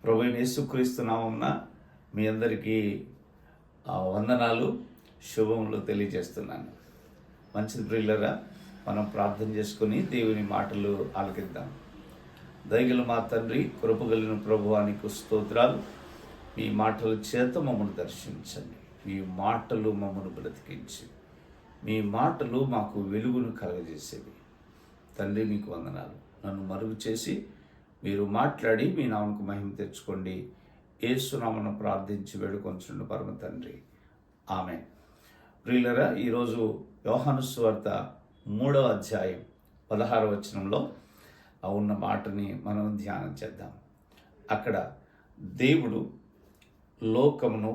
ప్రభువైన యేసుక్రీస్తు నామమున మీ అందరికీ వందనాలు, శుభములు తెలియజేస్తున్నాను. మంచిది ప్రియులరా, మనం ప్రార్థన చేసుకుని దేవుని మాటలు ఆలకిద్దాం. దయగల మా తండ్రి, కృపగలిగిన ప్రభువానికి స్తోత్రాలు. మీ మాటల చేత మమ్మల్ని దర్శించండి. మీ మాటలు మమ్మల్ని బ్రతికించి, మీ మాటలు మాకు వెలుగును కలగజేసేవి. తండ్రి, మీకు వందనాలు. నన్ను మరుగు చేసి మీరు మాట్లాడి మీ నామకు మహిమ తెచ్చుకోండి. యేసు నామమున ప్రార్థించి వేడుకొంచున్న పరమ తండ్రి, ఆమేన్. ప్రియులరా, ఈరోజు యోహాను సువార్త 3వ అధ్యాయం 16వ వచనంలో ఉన్న మాటని మనం ధ్యానం చేద్దాం. అక్కడ దేవుడు లోకమును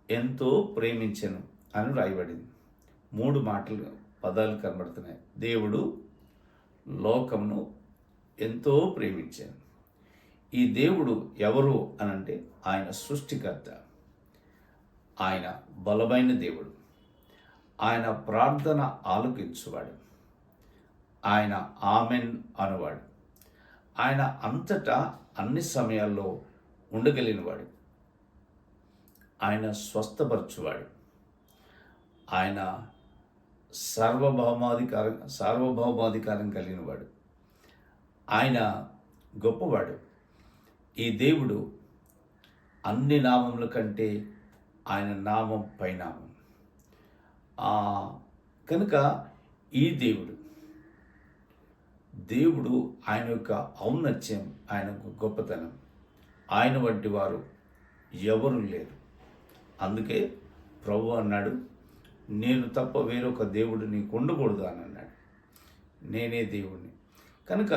ఎంతో ప్రేమించెను అని రాయబడింది. 3 పదాలు కనబడుతున్నాయి. దేవుడు లోకమును ఎంతో ప్రేమించాను. ఈ దేవుడు ఎవరు అనంటే ఆయన సృష్టికర్త, ఆయన బలమైన దేవుడు, ఆయన ప్రార్థన ఆలకించువాడు, ఆయన ఆమెన్ అనువాడు, ఆయన అంతటా అన్ని సమయాల్లో ఉండగలిగినవాడు, ఆయన స్వస్థపరచువాడు, ఆయన సార్వభౌమాధికారం కలిగినవాడు, ఆయన గొప్పవాడు. ఈ దేవుడు అన్ని నామముల కంటే ఆయన నామం పైనామం. కనుక ఈ దేవుడు ఆయన యొక్క ఔన్నత్యం, ఆయన గొప్పతనం, ఆయన వంటి వారు ఎవరు లేరు. అందుకే ప్రభు అన్నాడు, నేను తప్ప వేరొక దేవుడు నీకు ఉండకూడదు అని అన్నాడు. నేనే దేవుడిని. కనుక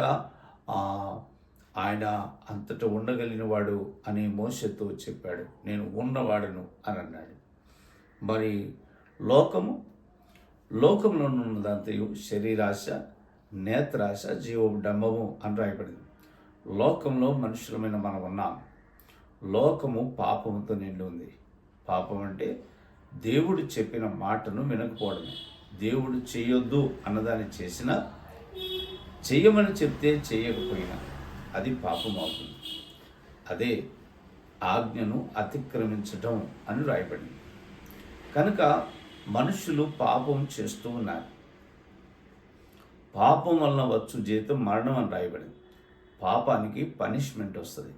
ఆయన అంతటా ఉండగలిగిన వాడు అని మోషేతో చెప్పాడు. నేను ఉన్నవాడను అని అన్నాడు. మరి లోకంలో ఉన్నదంతయు శరీరాశ, నేత్రాశ, జీవడంబము అని రాయబడింది. లోకంలో మనుషులమైన మనం ఉన్నాం. లోకము పాపముతో నిండి ఉంది. పాపం అంటే దేవుడు చెప్పిన మాటను వినకపోవడమే. దేవుడు చేయొద్దు అన్నదాన్ని చేసినా, చెయ్యమని చెప్తే చేయకపోయినా అది పాపం అవుతుంది. అదే ఆజ్ఞను అతిక్రమించడం అని రాయబడింది. కనుక మనుషులు పాపం చేస్తూ ఉన్నారు. పాపం వలన వచ్చు జీతం మరణం అని రాయబడింది. పాపానికి పనిష్మెంట్ వస్తుంది.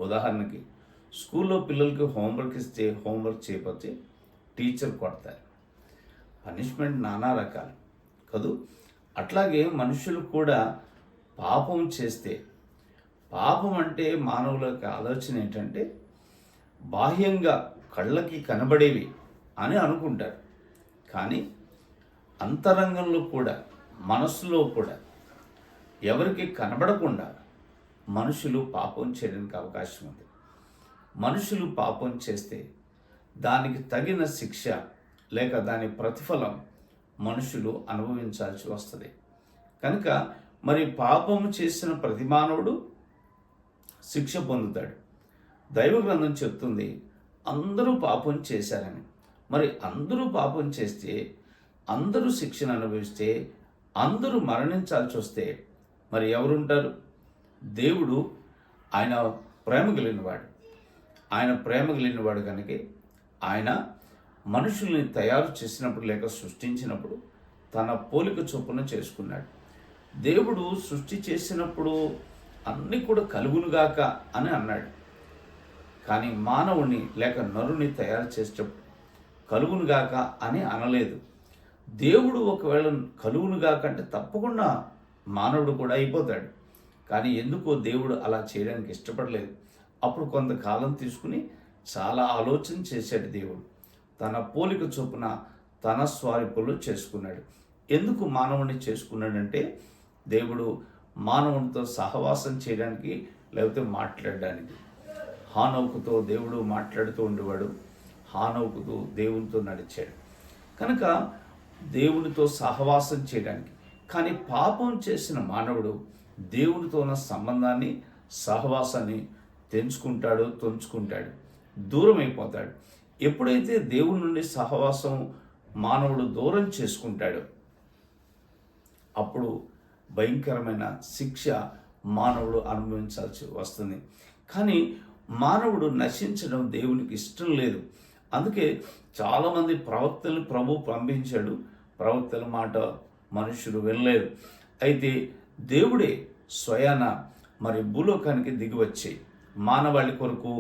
ఉదాహరణకి, స్కూల్లో పిల్లలకి హోంవర్క్ ఇస్తే హోంవర్క్ చేయకపోతే టీచర్ కొడతారు. పనిష్మెంట్ నానా రకాలు కదూ. అట్లాగే మనుషులు కూడా పాపం చేస్తే, పాపం అంటే మానవులకు ఆలోచన ఏంటంటే బాహ్యంగా కళ్ళకి కనబడేవి అని అనుకుంటారు. కానీ అంతరంగంలో కూడా, మనస్సులో కూడా ఎవరికి కనబడకుండా మనుషులు పాపం చేయడానికి అవకాశం ఉంది. మనుషులు పాపం చేస్తే దానికి తగిన శిక్ష లేక దాని ప్రతిఫలం మనుషులు అనుభవించాల్సి వస్తుంది. కనుక మరి పాపము చేసిన ప్రతి మానవుడు శిక్ష పొందుతాడు. దైవ గ్రంథం చెప్తుంది అందరూ పాపం చేశారని. మరి అందరూ పాపం చేస్తే, అందరూ శిక్షను అనుభవిస్తే, అందరూ మరణించాల్సి వస్తే మరి ఎవరుంటారు? దేవుడు ఆయన ప్రేమ కలిగినవాడు. ఆయన ప్రేమ కలిగినవాడు కనుక ఆయన మనుషుల్ని తయారు చేసినప్పుడు లేక సృష్టించినప్పుడు తన పోలిక చొప్పున చేసుకున్నాడు. దేవుడు సృష్టి చేసినప్పుడు అన్నీ కూడా కలుగునుగాక అని అన్నాడు. కానీ మానవుని లేక నరుని తయారు చేసేటప్పుడు కలుగునుగాక అని అనలేదు. దేవుడు ఒకవేళ కలుగునుగాక అంటే తప్పకుండా మానవుడు కూడా అయిపోతాడు. కానీ ఎందుకో దేవుడు అలా చేయడానికి ఇష్టపడలేదు. అప్పుడు కొంతకాలం తీసుకుని చాలా ఆలోచన చేశాడు. దేవుడు తన పోలిక చొప్పున తన స్వరూపంలో చేసుకున్నాడు. ఎందుకు మానవుని చేసుకున్నాడంటే దేవుడు మానవునితో సహవాసం చేయడానికి, లేకపోతే మాట్లాడడానికి. హానోకుతో దేవుడు మాట్లాడుతూ ఉండేవాడు. హానోకుతో దేవునితో నడిచాడు. కనుక దేవునితో సహవాసం చేయడానికి. కానీ పాపం చేసిన మానవుడు దేవునితో ఉన్న సంబంధాన్ని, సహవాసాన్ని తొంచుకుంటాడు, దూరం అయిపోతాడు. ఎప్పుడైతే దేవుని నుండి సహవాసం మానవుడు దూరం చేసుకుంటాడో అప్పుడు భయంకరమైన శిక్ష మానవుడు అనుభవించాల్సి వస్తుంది. కానీ మానవుడు నశించడం దేవునికి ఇష్టం లేదు. అందుకే చాలామంది ప్రవక్తలు ప్రభు పంపించాడు, ప్రవక్తల మాట మనుషులు వినలేదు. అయితే దేవుడే స్వయాన మరి భూలోకానికి దిగివచ్చి మానవాళి కొరకు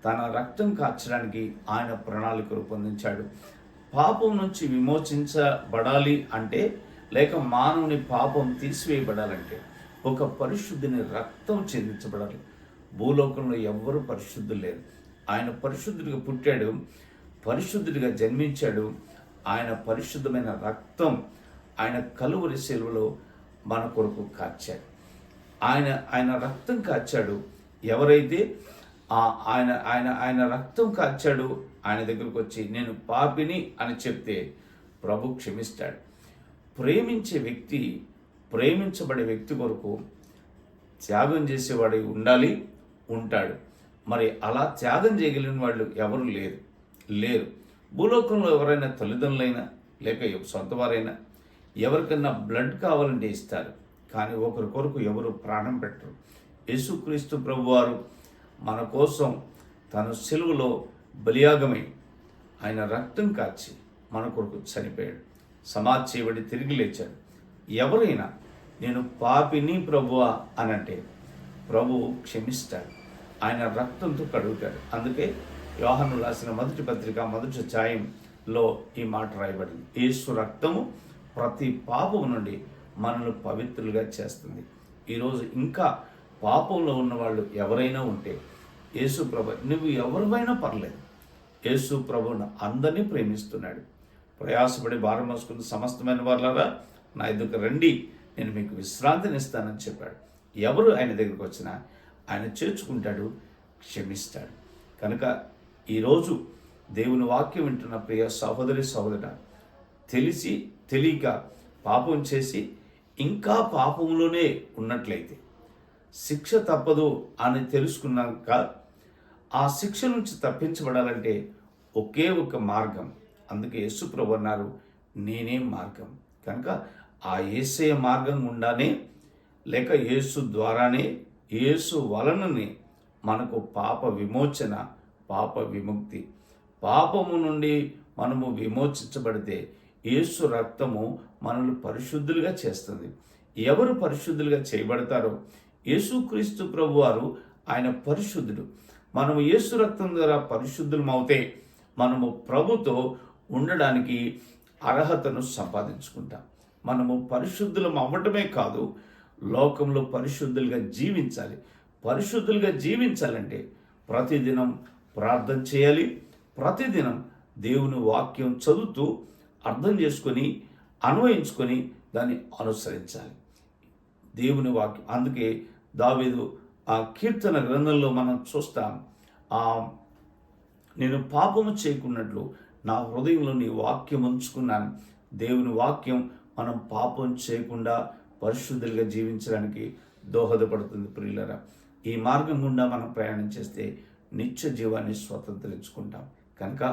తన రక్తం కార్చడానికి ఆయన ప్రణాళిక రూపొందించాడు. పాపం నుంచి విమోచించబడాలి అంటే, లేక మానవుని పాపం తీసివేయబడాలంటే ఒక పరిశుద్ధిని రక్తం చెందించబడాలి. భూలోకంలో ఎవ్వరూ పరిశుద్ధులు లేరు. ఆయన పరిశుద్ధుడిగా పుట్టాడు, పరిశుద్ధుడిగా జన్మించాడు. ఆయన పరిశుద్ధమైన రక్తం ఆయన కలువరి శిలువలో మన కొరకు కార్చాడు. ఆయన రక్తం కార్చాడు. ఎవరైతే ఆయన ఆయన ఆయన రక్తం కార్చాడు, ఆయన దగ్గరకు వచ్చి నేను పాపిని అని చెప్తే ప్రభు క్షమిస్తాడు. ప్రేమించే వ్యక్తి ప్రేమించబడే వ్యక్తి కొరకు త్యాగం చేసేవాడు ఉండాలి, ఉంటాడు. మరి అలా త్యాగం చేయగలిగిన వాళ్ళు ఎవరు లేరు. భూలోకంలో ఎవరైనా తల్లిదండ్రులైనా లేక సొంత వారైనా ఎవరికైనా బ్లడ్ కావాలంటే ఇస్తారు, కానీ ఒకరి కొరకు ఎవరు ప్రాణం పెట్టరు. యేసుక్రీస్తు ప్రభువారు మన కోసం తన సిలువలో బలియాగమై ఆయన రక్తం కార్చి మన కొరకు చనిపోయాడు, సమాధి చేయబడి తిరిగి లేచాడు. ఎవరైనా నేను పాపిని ప్రభువా అనంటే ప్రభువు క్షమిస్తాడు, ఆయన రక్తంతో కడుగుతాడు. అందుకే యోహాను రాసిన మొదటి పత్రిక మొదటి అధ్యాయంలో ఈ మాట రాయబడింది. యేసు రక్తము ప్రతి పాపము నుండి మనల్ని పవిత్రులుగా చేస్తుంది. ఈరోజు ఇంకా పాపంలో ఉన్నవాళ్ళు ఎవరైనా ఉంటే యేసు ప్రభు, నువ్వు ఎవరివైనా పర్లేదు, యేసు ప్రభువును అందరినీ ప్రేమిస్తున్నాడు. ప్రయాసపడి భారం మోసుకున్న సమస్తమైన వాళ్ళరా నా ఎదుకు రండి, నేను మీకు విశ్రాంతిని ఇస్తానని చెప్పాడు. ఎవరు ఆయన దగ్గరికి వచ్చినా ఆయన చేర్చుకుంటాడు, క్షమిస్తాడు. కనుక ఈరోజు దేవుని వాక్యం వింటున్న ప్రియ సహోదరి సహోదర, తెలియక పాపం చేసి ఇంకా పాపంలోనే ఉన్నట్లయితే శిక్ష తప్పదు అని తెలుసుకున్నాక ఆ శిక్ష నుంచి తప్పించబడాలంటే ఒకే ఒక మార్గం. అందుకే యేసు ప్రభు అన్నారు, నేనే మార్గం. కనుక ఆ యేసయ్య మార్గం గుండానే లేక యేసు ద్వారానే, యేసు వలననే మనకు పాప విమోచన, పాప విముక్తి. పాపము నుండి మనము విమోచించబడితే యేసు రక్తము మనల్ని పరిశుద్ధులుగా చేస్తుంది. ఎవరు పరిశుద్ధులుగా చేయబడతారో, యేసుక్రీస్తు ప్రభువారు ఆయన పరిశుద్ధుడు. మనము యేసు రక్తం ద్వారా పరిశుద్ధులమవుతే మనము ప్రభుతో ఉండడానికి అర్హతను సంపాదించుకుంటాం. మనము పరిశుద్ధులం అవ్వటమే కాదు, లోకంలో పరిశుద్ధులుగా జీవించాలి. పరిశుద్ధులుగా జీవించాలంటే ప్రతిదినం ప్రార్థన చేయాలి, ప్రతిదినం దేవుని వాక్యం చదువుతూ అర్థం చేసుకొని అన్వయించుకొని దాన్ని అనుసరించాలి. దేవుని వాక్యం, అందుకే దావీదు ఆ కీర్తన గ్రంథంలో మనం చూస్తాం, నేను పాపము చేయకున్నట్లు నా హృదయంలో నీ వాక్యం ఉంచుకున్నాను. దేవుని వాక్యం మనం పాపం చేయకుండా పరిశుద్ధులుగా జీవించడానికి దోహదపడుతుంది. ప్రియులరా, ఈ మార్గం గుండా మనం ప్రయాణం చేస్తే నిత్య జీవాన్ని స్వతంత్రించుకుంటాం. కనుక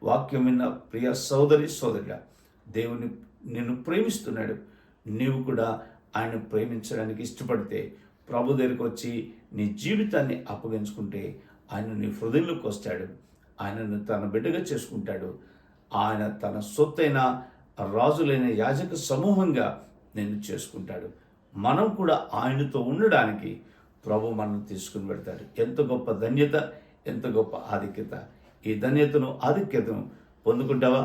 వాక్యం విన్న ప్రియ సోదరి సోదరుగా, దేవుని నిన్ను ప్రేమిస్తున్నాడు. నీవు కూడా ఆయన ప్రేమించడానికి ఇష్టపడితే ప్రభు దగ్గరికి వచ్చి నీ జీవితాన్ని అప్పగించుకుంటే ఆయన నీ హృదయంలోకి వస్తాడు. ఆయనను తన బిడ్డగా చేసుకుంటాడు. ఆయన తన సొత్తైన రాజులైన యాజక సమూహంగా నిన్ను చేసుకుంటాడు. మనం కూడా ఆయనతో ఉండడానికి ప్రభు మనం తీసుకుని పెడతాడు. ఎంత గొప్ప ధన్యత, ఎంత గొప్ప ఆధిక్యత. ఈ ధన్యతను ఆధిక్యతను పొందుకుంటావా?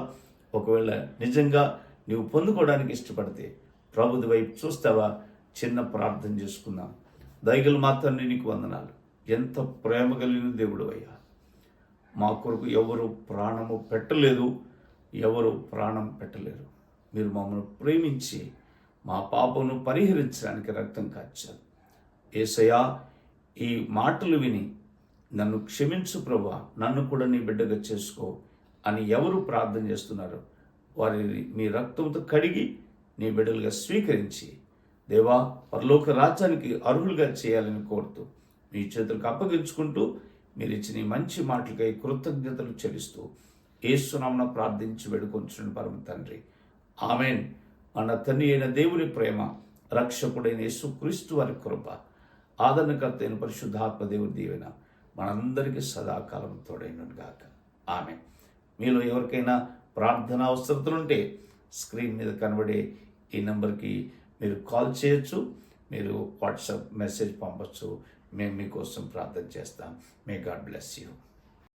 ఒకవేళ నిజంగా నీవు పొందుకోవడానికి ఇష్టపడితే ప్రభుది వైపు చూస్తావా? చిన్న ప్రార్థన చేసుకుందాం. దయగల మాత్రం నీకు వందనాలు. ఎంత ప్రేమ కలిగిన దేవుడు అయ్యా. మా కొరకు ఎవరు ప్రాణము పెట్టలేదు, ఎవరు ప్రాణం పెట్టలేరు. మీరు మమ్మల్ని ప్రేమించి మా పాపను పరిహరించడానికి రక్తం కార్చారు. యేసయ్యా, ఈ మాటలు విని నన్ను క్షమించు ప్రభువా, నన్ను కూడా నీ బిడ్డగా చేసుకో అని ఎవరు ప్రార్థన చేస్తున్నారో వారిని మీ రక్తంతో కడిగి నీ బిడ్డలుగా స్వీకరించి దేవా, పరలోక రాజ్యానికి అర్హులుగా చేయాలని కోరుతూ మీ చేతులకు అప్పగించుకుంటూ మీరు ఇచ్చిన మంచి మాటలకై కృతజ్ఞతలు చెల్లిస్తూ యేసు నామమున ప్రార్థించి వేడుకొంచున్న పరమ తండ్రి, ఆమేన్. మన తండ్రి అయిన దేవుని ప్రేమ, రక్షకుడైన యేసుక్రీస్తు వారి కృప, ఆదరణకర్త అయిన పరిశుద్ధాత్మ దేవుని దీవెన మనందరికీ సదాకాలం తోడైనను గాక. ఆమె మీలో ఎవరికైనా ప్రార్థన అవసరతలుంటే స్క్రీన్ మీద కనబడే ఈ నెంబర్కి మీరు కాల్ చేయొచ్చు, మీరు వాట్సాప్ మెసేజ్ పంపచ్చు. మేము మీకోసం ప్రార్థన చేస్తాం. May God bless you.